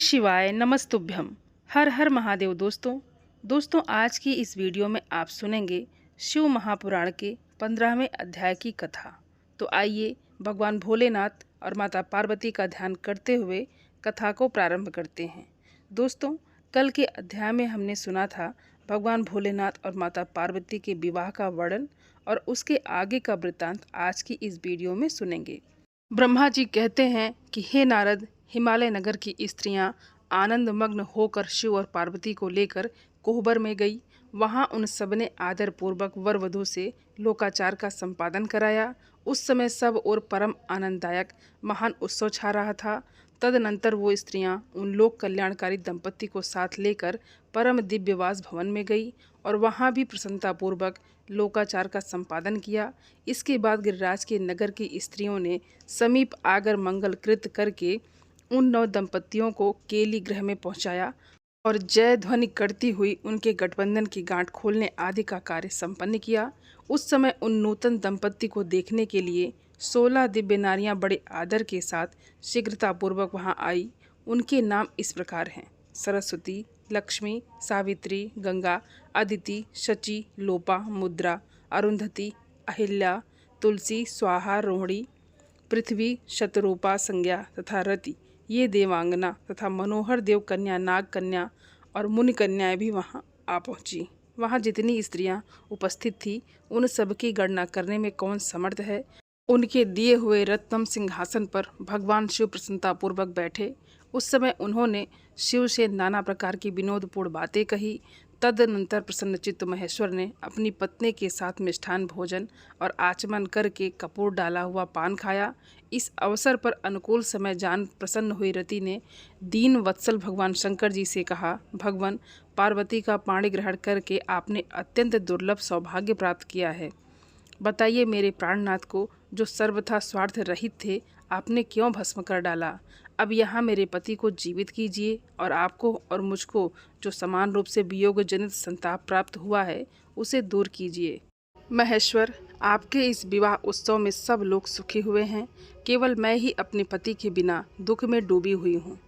शिवाय नमस्तुभ्यम। हर हर महादेव। दोस्तों आज की इस वीडियो में आप सुनेंगे शिव महापुराण के 15वें अध्याय की कथा। तो आइए भगवान भोलेनाथ और माता पार्वती का ध्यान करते हुए कथा को प्रारंभ करते हैं। दोस्तों कल के अध्याय में हमने सुना था भगवान भोलेनाथ और माता पार्वती के विवाह का वर्णन, और उसके आगे का वृत्तांत आज की इस वीडियो में सुनेंगे। ब्रह्मा जी कहते हैं कि हे नारद, हिमालय नगर की स्त्रियां आनंद मग्न होकर शिव और पार्वती को लेकर कोहबर में गई। वहां उन सबने आदर पूर्वक वर वधू से लोकाचार का संपादन कराया। उस समय सब और परम आनंददायक महान उत्सव छा रहा था। तदनंतर वो स्त्रियां उन लोक कल्याणकारी दंपति को साथ लेकर परम दिव्यवास भवन में गई और वहां भी प्रसन्नतापूर्वक लोकाचार का संपादन किया। इसके बाद गिरिराज के नगर की स्त्रियों ने समीप आकर मंगल कृत करके उन नौ दंपतियों को केली गृह में पहुंचाया और जय ध्वनि करती हुई उनके गठबंधन की गांठ खोलने आदि का कार्य संपन्न किया। उस समय उन नूतन दंपति को देखने के लिए 16 दिव्य नारियां बड़े आदर के साथ शीघ्रतापूर्वक वहां आई। उनके नाम इस प्रकार हैं: सरस्वती, लक्ष्मी, सावित्री, गंगा, अदिति, शची, लोपा, मुद्रा, अरुंधति, अहिल्या, तुलसी, स्वाहा, रोहिणी, पृथ्वी, शतरूपा, संज्ञा तथा रति। ये देवांगना तथा मनोहर देव कन्या, नाग कन्या और मुनि कन्याएं भी वहां आ पहुंची। वहां जितनी स्त्रियां उपस्थित थी उन सबकी गणना करने में कौन समर्थ है। उनके दिए हुए रत्नम सिंहासन पर भगवान शिव प्रसन्नतापूर्वक बैठे। उस समय उन्होंने शिव से नाना प्रकार की विनोदपूर्ण बातें कही। तदनंतर प्रसन्नचित्त महेश्वर ने अपनी पत्नी के साथ मिष्ठान भोजन और आचमन करके कपूर डाला हुआ पान खाया। इस अवसर पर अनुकूल समय जान प्रसन्न हुई रति ने दीन वत्सल भगवान शंकर जी से कहा, भगवान पार्वती का पाणी ग्रहण करके आपने अत्यंत दुर्लभ सौभाग्य प्राप्त किया है। बताइए मेरे प्राणनाथ को, जो सर्वथा स्वार्थ रहित थे, आपने क्यों भस्म कर डाला। अब यहाँ मेरे पति को जीवित कीजिए और आपको और मुझको जो समान रूप से वियोग जनित संताप प्राप्त हुआ है उसे दूर कीजिए। महेश्वर, आपके इस विवाह उत्सव में सब लोग सुखी हुए हैं, केवल मैं ही अपने पति के बिना दुख में डूबी हुई हूँ।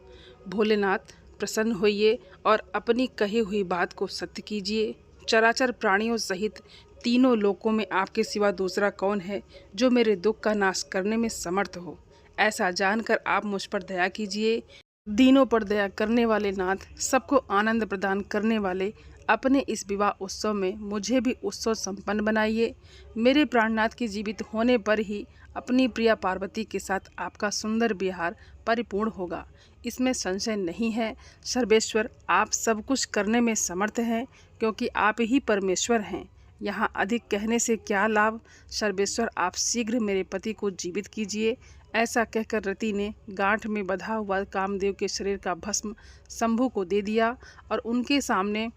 भोलेनाथ प्रसन्न होइए और अपनी कही हुई बात को सत्य कीजिए। चराचर प्राणियों सहित तीनों लोकों में आपके सिवा दूसरा कौन है जो मेरे दुख का नाश करने में समर्थ हो। ऐसा जानकर आप मुझ पर दया कीजिए। दीनों पर दया करने वाले नाथ, सबको आनंद प्रदान करने वाले, अपने इस विवाह उत्सव में मुझे भी उत्सव संपन्न बनाइए। मेरे प्राणनाथ के जीवित होने पर ही अपनी प्रिया पार्वती के साथ आपका सुंदर विहार परिपूर्ण होगा, इसमें संशय नहीं है। सर्वेश्वर, आप सब कुछ करने में समर्थ हैं, क्योंकि आप ही परमेश्वर हैं। यहाँ अधिक कहने से क्या लाभ। सर्वेश्वर, आप शीघ्र मेरे पति को जीवित कीजिए। ऐसा कहकर रति ने गांठ में बंधा हुआ कामदेव के शरीर का भस्म शंभु को दे दिया और उनके सामने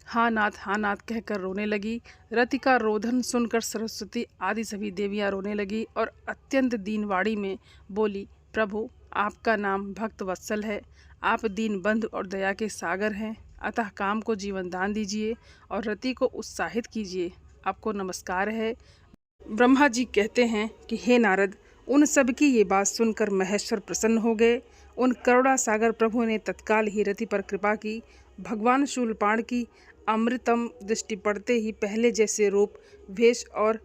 हाँ नाथ कहकर रोने लगी। रति का रोदन सुनकर सरस्वती आदि सभी देवियां रोने लगी और अत्यंत दीनवाणी में बोली, प्रभु, आपका नाम भक्त वत्सल है, आप दीन बंधु और दया के सागर हैं, अतः काम को जीवन दान दीजिए और रति को उत्साहित कीजिए। आपको नमस्कार है। ब्रह्मा जी कहते हैं कि हे नारद, उन सब की ये बात सुनकर महेश्वर प्रसन्न हो गए। उन करुणा सागर प्रभु ने तत्काल ही रति पर कृपा की। भगवान शूलपाण की अमृतम दृष्टि पड़ते ही पहले जैसे रूप, वेश और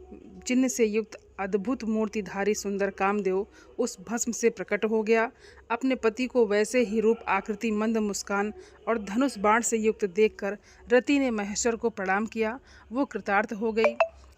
चिन्ह से युक्त अद्भुत मूर्तिधारी सुंदर कामदेव उस भस्म से प्रकट हो गया। अपने पति को वैसे ही रूप, आकृति, मंद मुस्कान और धनुष बाण से युक्त देखकर रति ने महेश्वर को प्रणाम किया। वो कृतार्थ हो गई।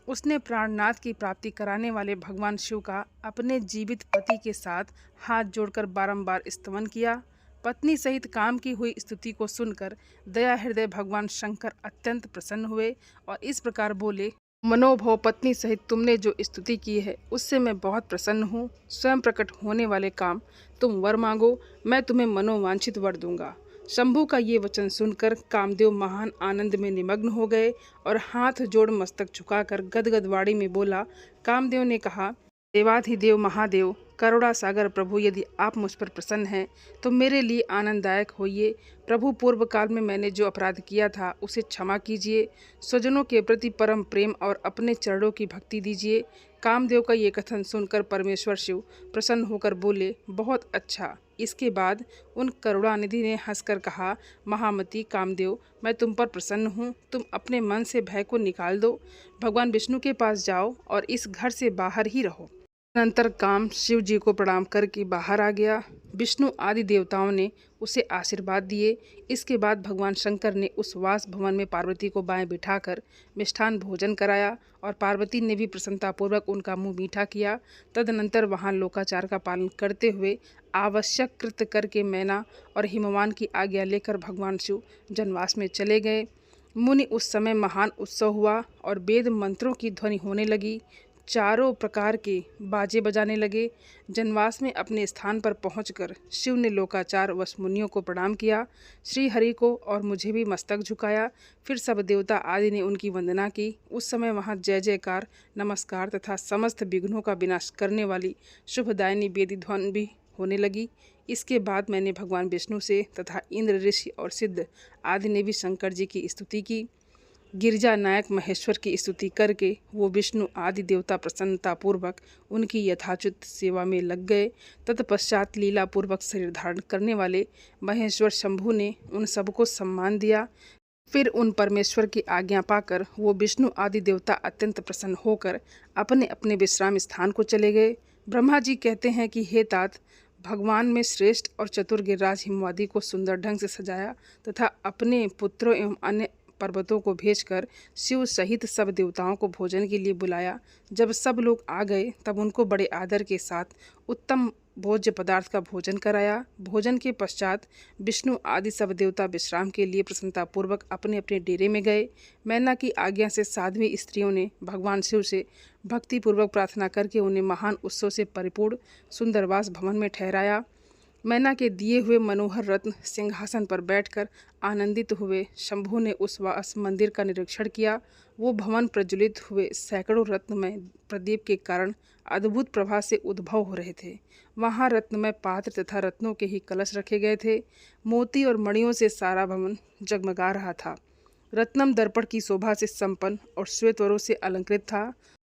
उसने प्राणनाथ की प्राप्ति कराने वाले भगवान शिव का अपने जीवित पति के साथ हाथ जोड़कर बारंबार स्तवन किया। पत्नी सहित काम की हुई स्तुति को सुनकर दया हृदय भगवान शंकर अत्यंत प्रसन्न हुए और इस प्रकार बोले, मनोभव पत्नी सहित तुमने जो स्तुति की है उससे मैं बहुत प्रसन्न हूँ। स्वयं प्रकट होने वाले काम, तुम वर मांगो, मैं तुम्हें मनोवांछित वर दूंगा। शंभू का ये वचन सुनकर कामदेव महान आनंद में निमग्न हो गए और हाथ जोड़ मस्तक झुकाकर गदगद वाणी में बोला। कामदेव ने कहा, देवाधिदेव महादेव, करुणा सागर प्रभु, यदि आप मुझ पर प्रसन्न हैं तो मेरे लिए आनंददायक होइए। प्रभु, पूर्व काल में मैंने जो अपराध किया था उसे क्षमा कीजिए। स्वजनों के प्रति परम प्रेम और अपने चरणों की भक्ति दीजिए। कामदेव का ये कथन सुनकर परमेश्वर शिव प्रसन्न होकर बोले, बहुत अच्छा, इसके बाद उन करुणानिधि ने हंसकर कहा, महामती कामदेव, मैं तुम पर प्रसन्न हूँ। तुम अपने मन से भय को निकाल दो, भगवान विष्णु के पास जाओ और इस घर से बाहर ही रहो। अनंतर काम शिव जी को प्रणाम करके बाहर आ गया। विष्णु आदि देवताओं ने उसे आशीर्वाद दिए। इसके बाद भगवान शंकर ने उस वास भवन में पार्वती को बाएं बिठाकर मिष्ठान भोजन कराया और पार्वती ने भी प्रसन्नतापूर्वक उनका मुंह मीठा किया। तदनंतर वहां लोकाचार का पालन करते हुए आवश्यक कृत्य करके मैना और हिमवान की आज्ञा लेकर भगवान शिव जनवास में चले गए। मुनि उस समय महान उत्सव हुआ और वेद मंत्रों की ध्वनि होने लगी। चारों प्रकार के बाजे बजाने लगे। जनवास में अपने स्थान पर पहुंचकर शिव ने लोकाचार वश मुनियों को प्रणाम किया, श्री हरि को और मुझे भी मस्तक झुकाया। फिर सब देवता आदि ने उनकी वंदना की। उस समय वहां जय जयकार, नमस्कार तथा समस्त विघ्नों का विनाश करने वाली शुभदायिनी वेदी ध्वनि भी होने लगी। इसके बाद मैंने भगवान विष्णु से तथा इंद्र, ऋषि और सिद्ध आदि ने भी शंकर जी की स्तुति की। गिरिजा नायक महेश्वर की स्तुति करके वो विष्णु आदि देवता प्रसन्नतापूर्वक उनकी यथाचित सेवा में लग गए। तत्पश्चात लीलापूर्वक शरीर धारण करने वाले महेश्वर शंभु ने उन सबको सम्मान दिया। फिर उन परमेश्वर की आज्ञा पाकर वो विष्णु आदि देवता अत्यंत प्रसन्न होकर अपने अपने विश्राम स्थान को चले गए। ब्रह्मा जी कहते हैं कि हे तात, भगवान में श्रेष्ठ और चतुर गिरिराज हिमवादी को सुंदर ढंग से सजाया तथा अपने पुत्रों एवं अन्य पर्वतों को भेजकर शिव सहित सब देवताओं को भोजन के लिए बुलाया। जब सब लोग आ गए तब उनको बड़े आदर के साथ उत्तम भोज्य पदार्थ का भोजन कराया। भोजन के पश्चात विष्णु आदि सब देवता विश्राम के लिए प्रसन्नतापूर्वक अपने अपने डेरे में गए। मैना की आज्ञा से साध्वी स्त्रियों ने भगवान शिव से भक्तिपूर्वक प्रार्थना करके उन्हें महान उत्सव से परिपूर्ण सुंदरवास भवन में ठहराया। मैना के दिए हुए मनोहर रत्न सिंहासन पर बैठकर आनंदित हुए शंभु ने उस वास मंदिर का निरीक्षण किया। वो भवन प्रज्वलित हुए सैकड़ों रत्नमय प्रदीप के कारण अद्भुत प्रभा से उद्भव हो रहे थे। वहाँ रत्नमय पात्र तथा रत्नों के ही कलश रखे गए थे। मोती और मणियों से सारा भवन जगमगा रहा था। रत्नम दर्पण की शोभा से संपन्न और श्वेतवरों से अलंकृत था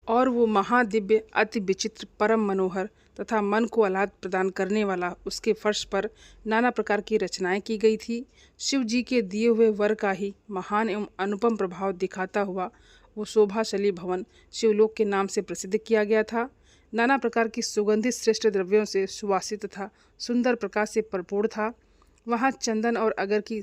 और वो महादिव्य, अति विचित्र, परम मनोहर तथा मन को आह्लाद प्रदान करने वाला उसके फर्श पर नाना प्रकार की रचनाएं की गई थी। शिव जी के दिए हुए वर का ही महान एवं अनुपम प्रभाव दिखाता हुआ वो शोभाशाली भवन शिवलोक के नाम से प्रसिद्ध किया गया था। नाना प्रकार की सुगंधित श्रेष्ठ द्रव्यों से सुवासित तथा सुंदर प्रकाश से भरपूर था। वहाँ चंदन और अगर की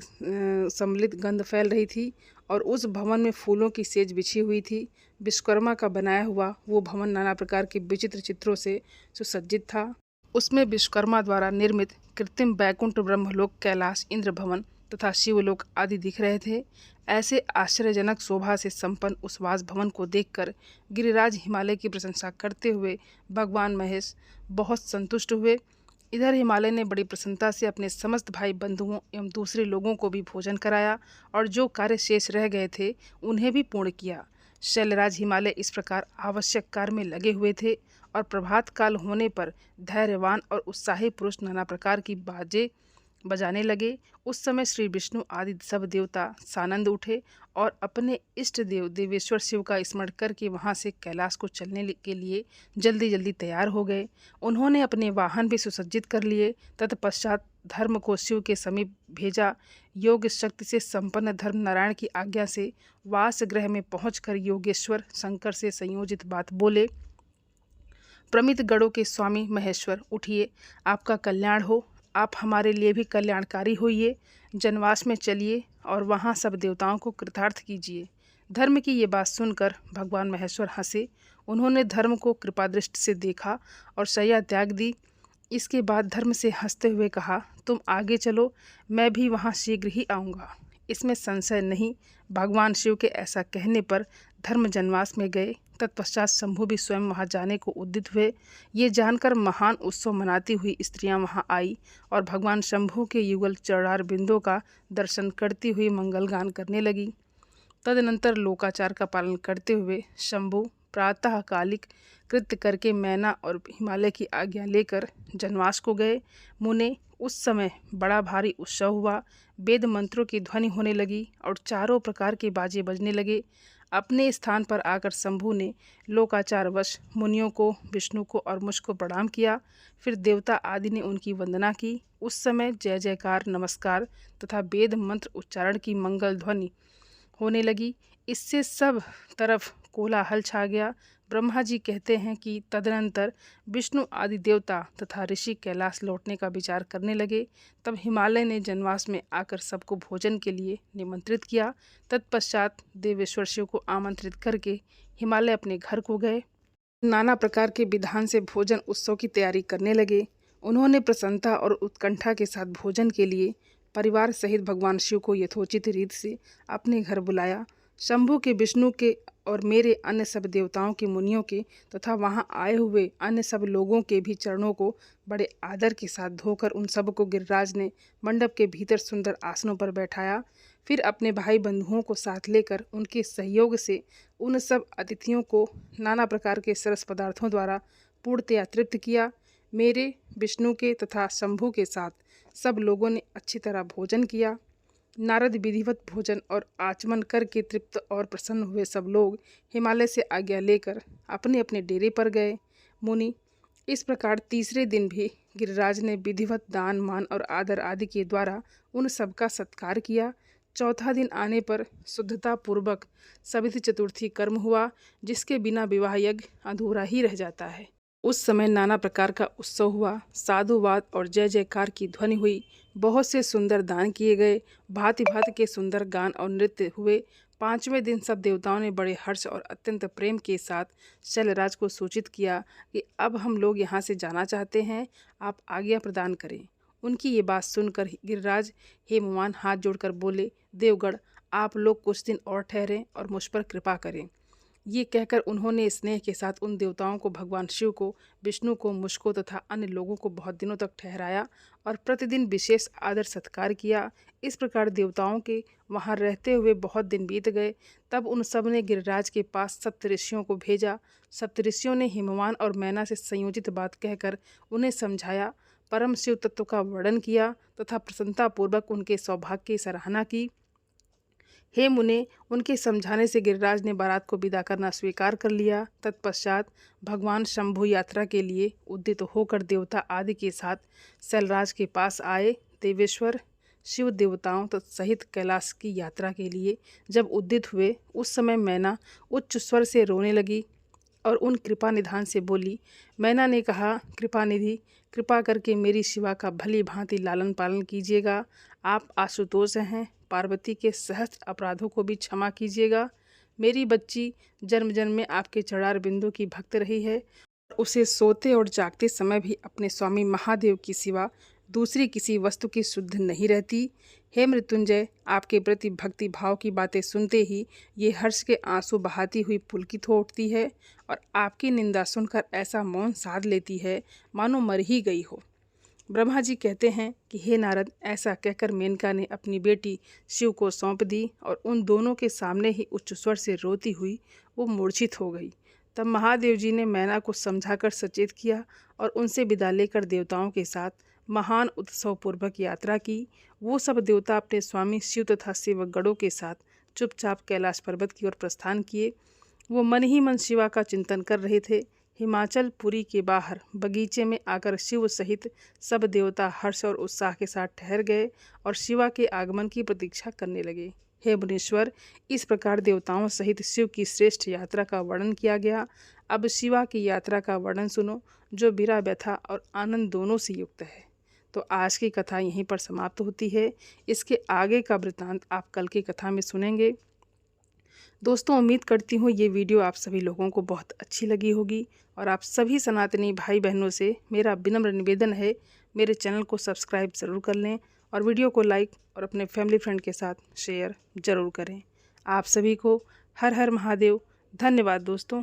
सम्मिलित गंध फैल रही थी और उस भवन में फूलों की सेज बिछी हुई थी। विश्वकर्मा का बनाया हुआ वो भवन नाना प्रकार के विचित्र चित्रों से सुसज्जित था। उसमें विश्वकर्मा द्वारा निर्मित कृत्रिम बैकुंठ, ब्रह्मलोक, कैलाश, इंद्र भवन तथा शिवलोक आदि दिख रहे थे। ऐसे आश्चर्यजनक शोभा से संपन्न उस वास भवन को देखकर गिरिराज हिमालय की प्रशंसा करते हुए भगवान महेश बहुत संतुष्ट हुए। इधर हिमालय ने बड़ी प्रसन्नता से अपने समस्त भाई बंधुओं एवं दूसरे लोगों को भी भोजन कराया और जो कार्य शेष रह गए थे उन्हें भी पूर्ण किया। शैलराज हिमालय इस प्रकार आवश्यक कार्य में लगे हुए थे और प्रभात काल होने पर धैर्यवान और उत्साही पुरुष नाना प्रकार की बाजे बजाने लगे। उस समय श्री विष्णु आदि सब देवता सानंद उठे और अपने इष्ट देव देवेश्वर शिव का स्मरण करके वहां से कैलाश को चलने के लिए जल्दी जल्दी तैयार हो गए। उन्होंने अपने वाहन भी सुसज्जित कर लिए। तत्पश्चात धर्म को शिव के समीप भेजा। योग शक्ति से संपन्न धर्म नारायण की आज्ञा से वास गृह में पहुंचकर योगेश्वर शंकर से संयोजित बात बोले, प्रमित गणों के स्वामी महेश्वर, उठिए, आपका कल्याण हो। आप हमारे लिए भी कल्याणकारी होइए। जनवास में चलिए और वहाँ सब देवताओं को कृतार्थ कीजिए। धर्म की ये बात सुनकर भगवान महेश्वर हंसे। उन्होंने धर्म को कृपा दृष्टि से देखा और शैया त्याग दी। इसके बाद धर्म से हंसते हुए कहा, तुम आगे चलो, मैं भी वहाँ शीघ्र ही आऊँगा। इसमें संशय नहीं। भगवान शिव के ऐसा कहने पर धर्म जनवास में गए। तत्पश्चात शंभु भी स्वयं वहाँ जाने को उद्यत हुए। ये जानकर महान उत्सव मनाती हुई स्त्रियां वहाँ आई और भगवान शंभु के युगल चरणार बिंदों का दर्शन करती हुई मंगल गान करने लगी। तदनंतर लोकाचार का पालन करते हुए शंभु प्रातःकालिक कृत्य करके मैना और हिमालय की आज्ञा लेकर जनवास को गए। मुने, उस समय बड़ा भारी उत्सव हुआ। वेद मंत्रों की ध्वनि होने लगी और चारों प्रकार के बाजे बजने लगे। अपने स्थान पर आकर शंभु ने लोकाचारवश मुनियों को, विष्णु को और मुझको प्रणाम किया। फिर देवता आदि ने उनकी वंदना की। उस समय जय जयकार, नमस्कार तथा वेद मंत्र उच्चारण की मंगल ध्वनि होने लगी। इससे सब तरफ कोलाहल छा गया। ब्रह्मा जी कहते हैं कि तदनंतर विष्णु आदि देवता तथा ऋषि कैलाश लौटने का विचार करने लगे। तब हिमालय ने जनवास में आकर सबको भोजन के लिए निमंत्रित किया। तत्पश्चात देवेश्वर शिव को आमंत्रित करके हिमालय अपने घर को गए। नाना प्रकार के विधान से भोजन उत्सव की तैयारी करने लगे। उन्होंने प्रसन्नता और उत्कंठा के साथ भोजन के लिए परिवार सहित भगवान शिव को यथोचित रीत से अपने घर बुलाया। शंभु के, विष्णु के और मेरे अन्य सब देवताओं के, मुनियों के तथा वहां आए हुए अन्य सब लोगों के भी चरणों को बड़े आदर के साथ धोकर उन सबको गिरिराज ने मंडप के भीतर सुंदर आसनों पर बैठाया। फिर अपने भाई बंधुओं को साथ लेकर उनके सहयोग से उन सब अतिथियों को नाना प्रकार के सरस पदार्थों द्वारा पूर्णतया तृप्त किया। मेरे, विष्णु के तथा शंभु के साथ सब लोगों ने अच्छी तरह भोजन किया। नारद विधिवत भोजन और आचमन करके तृप्त और प्रसन्न हुए सब लोग हिमालय से आज्ञा लेकर अपने अपने डेरे पर गए। मुनि, इस प्रकार तीसरे दिन भी गिरिराज ने विधिवत दान, मान और आदर आदि के द्वारा उन सबका सत्कार किया। चौथा दिन आने पर शुद्धता पूर्वक सविति चतुर्थी कर्म हुआ, जिसके बिना विवाह यज्ञ अधूरा ही रह जाता है। उस समय नाना प्रकार का उत्सव हुआ। साधुवाद और जय जयकार की ध्वनि हुई। बहुत से सुंदर दान किए गए। भांति भांति के सुंदर गान और नृत्य हुए। पांचवें दिन सब देवताओं ने बड़े हर्ष और अत्यंत प्रेम के साथ शैलराज को सूचित किया कि अब हम लोग यहाँ से जाना चाहते हैं, आप आज्ञा प्रदान करें। उनकी ये बात सुनकर गिरिराज हेमवान हाथ जोड़कर बोले, देवगण, आप लोग कुछ दिन और ठहरें और मुझ पर कृपा करें। ये कहकर उन्होंने स्नेह के साथ उन देवताओं को, भगवान शिव को, विष्णु को, मुझको तथा अन्य लोगों को बहुत दिनों तक ठहराया और प्रतिदिन विशेष आदर सत्कार किया। इस प्रकार देवताओं के वहाँ रहते हुए बहुत दिन बीत गए। तब उन सब ने गिरिराज के पास सप्तऋषियों को भेजा। सप्तऋषियों ने हिमवान और मैना से संयोजित बात कहकर उन्हें समझाया, परम शिव तत्व का वर्णन किया तथा प्रसन्नतापूर्वक उनके सौभाग्य की सराहना की। हे मुने, उनके समझाने से गिरिराज ने बारात को विदा करना स्वीकार कर लिया। तत्पश्चात भगवान शंभु यात्रा के लिए उद्यत होकर देवता आदि के साथ शैलराज के पास आए। देवेश्वर शिव देवताओं सहित कैलाश की यात्रा के लिए जब उद्यत हुए, उस समय मैना उच्च स्वर से रोने लगी और उन कृपा निधान से बोली। मैना ने कहा, कृपानिधि, कृपा करके मेरी शिवा का भली भांति लालन पालन कीजिएगा। आप आशुतोष हैं, पार्वती के सहस्त्र अपराधों को भी क्षमा कीजिएगा। मेरी बच्ची जन्म जन्म में आपके चढ़ार बिंदु की भक्त रही है। उसे सोते और जागते समय भी अपने स्वामी महादेव की सिवा दूसरी किसी वस्तु की शुद्ध नहीं रहती। हे मृत्युंजय, आपके प्रति भक्ति भाव की बातें सुनते ही ये हर्ष के आंसू बहाती हुई पुलकित हो उठती है और आपकी निंदा सुनकर ऐसा मौन साध लेती है मानो मर ही गई हो। ब्रह्मा जी कहते हैं कि हे नारद, ऐसा कहकर मेनका ने अपनी बेटी शिव को सौंप दी और उन दोनों के सामने ही उच्च स्वर से रोती हुई वो मूर्छित हो गई। तब महादेव जी ने मैना को समझाकर सचेत किया और उनसे विदा लेकर देवताओं के साथ महान उत्सव पूर्वक यात्रा की। वो सब देवता अपने स्वामी शिव तथा सेवक गणों के साथ चुपचाप कैलाश पर्वत की ओर प्रस्थान किए। वो मन ही मन शिवा का चिंतन कर रहे थे। हिमाचल पुरी के बाहर बगीचे में आकर शिव सहित सब देवता हर्ष और उत्साह के साथ ठहर गए और शिवा के आगमन की प्रतीक्षा करने लगे। हे मुनीश्वर, इस प्रकार देवताओं सहित शिव की श्रेष्ठ यात्रा का वर्णन किया गया। अब शिवा की यात्रा का वर्णन सुनो, जो बीरा व्यथा और आनंद दोनों से युक्त है। तो आज की कथा यहीं पर समाप्त होती है। इसके आगे का वृत्तांत आप कल की कथा में सुनेंगे। दोस्तों, उम्मीद करती हूँ ये वीडियो आप सभी लोगों को बहुत अच्छी लगी होगी और आप सभी सनातनी भाई बहनों से मेरा विनम्र निवेदन है, मेरे चैनल को सब्सक्राइब ज़रूर कर लें और वीडियो को लाइक और अपने फैमिली फ्रेंड के साथ शेयर ज़रूर करें। आप सभी को हर हर महादेव। धन्यवाद दोस्तों।